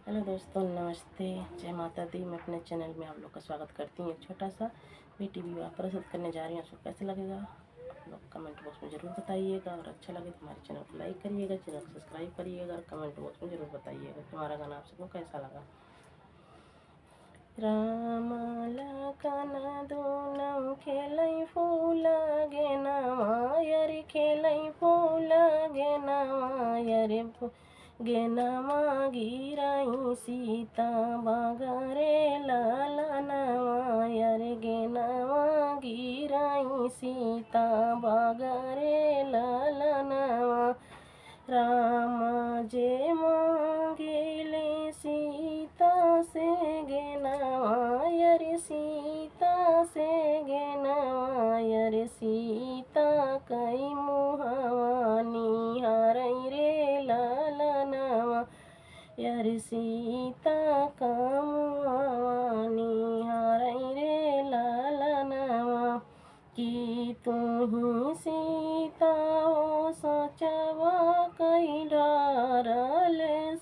Hello दोस्तों, नमस्ते, जय माता दी। मैं अपने चैनल में आप लोग का स्वागत करती हूँ। एक छोटा सा बेटी विवाह प्रस्तुत करने जा रही हूँ। आपको कैसा लगेगा आप लोग कमेंट बॉक्स में ज़रूर बताइएगा, और अच्छा लगे तो हमारे चैनल को लाइक करिएगा, चैनल को सब्सक्राइब करिएगा, और कमेंट बॉक्स में ज़रूर बताइएगा कि हमारा गाना आप सबको कैसा लगा। राम लखन दुनौ खेलै फूल गेनवा यरि खेलै फूल गेनवा यरि गेनवा गिराई सीता बगरे ललनवा यरि गेनवा गिराई सीता बगरे ललनवा। राम जे मांगिले सीता से गेनवा यरि सीता से गेनवा यरि सीता कई मुहवा निहारै रे ललनवा यरि सीता का मुहवा निहारै रे ललनवा। कि तुही सीता ओ सोचवा कई ढारल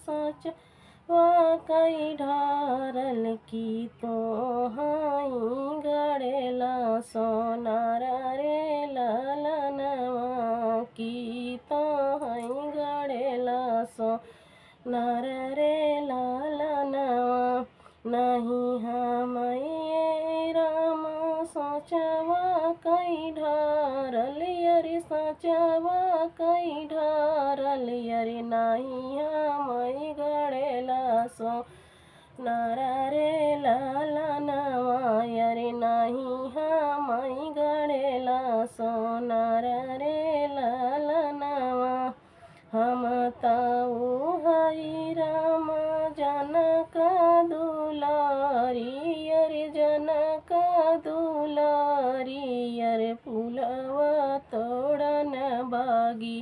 सोचवा कई ढारल कि तोहाई गड़ेला सोनार रे ललनवा कि तोहाई गड़ेला सोनार रे ललनवा। नहीं हमै राम सोचवा कई ढारल यरि सोचवा कई ढारल यरि नाही हमै गड़ेला सोनार रे ललनवा यरि नाही हमै गड़ेला सोनार रे ललनवा। हम ताऊ हई राम जनक दुलारी यरि जनक दुलारी यरि फूलवा तोड़न बागी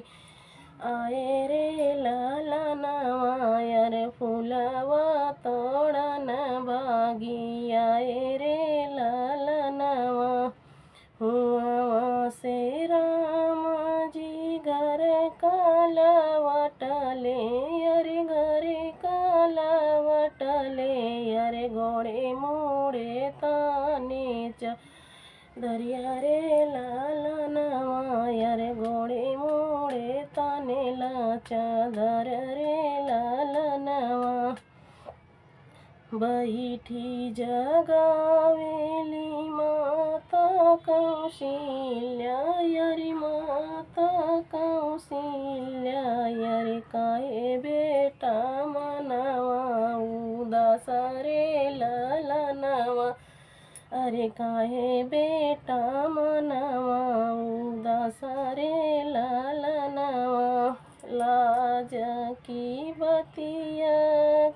आए रे ललनवा यरि फूलवा तोड़न बागी आए रे ललनवा। हुआ से राम जी घर कालवटले यरि घर कालवटले यरि घोड़े मोड़े ताने दरिया रे ललनवा यरि घोड़े मोड़े ताने चादर रे ललनवा। बैठी जगावेली माता कौशल्या यरि माता कौशल्या यरि काहे बेटा मनवा उदास रे ललनवा अरे काहे बेटा मनवा उदास रे ललनवा। लाज की बतिया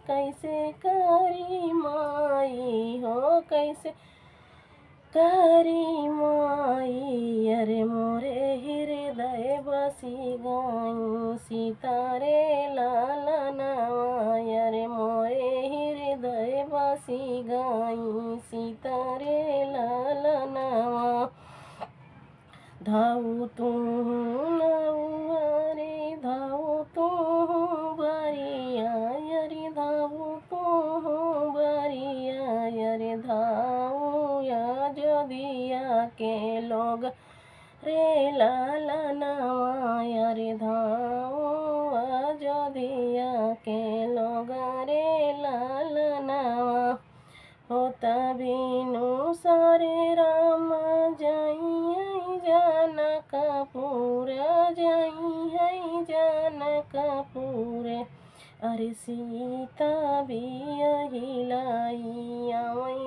कैसे करी माई हो कैसे करी माई अरे मोरे हृदय बसी गई सीता रे ललनवा अरे मोरे हृदय बसी गई सीता रे ललनवा। धाऊ तू नौआ रे धाऊ तू बरिया यरि धाऊ तू बरिया यरि धाऊ या जोदिया के लोग रे ललनवा यरि धाऊ अयोध्या के लोग रे ललनवा। होता बिनु सारे राम जाई जनकपुर जाई है जनकपुर अरे सीता भी हिलाई आवै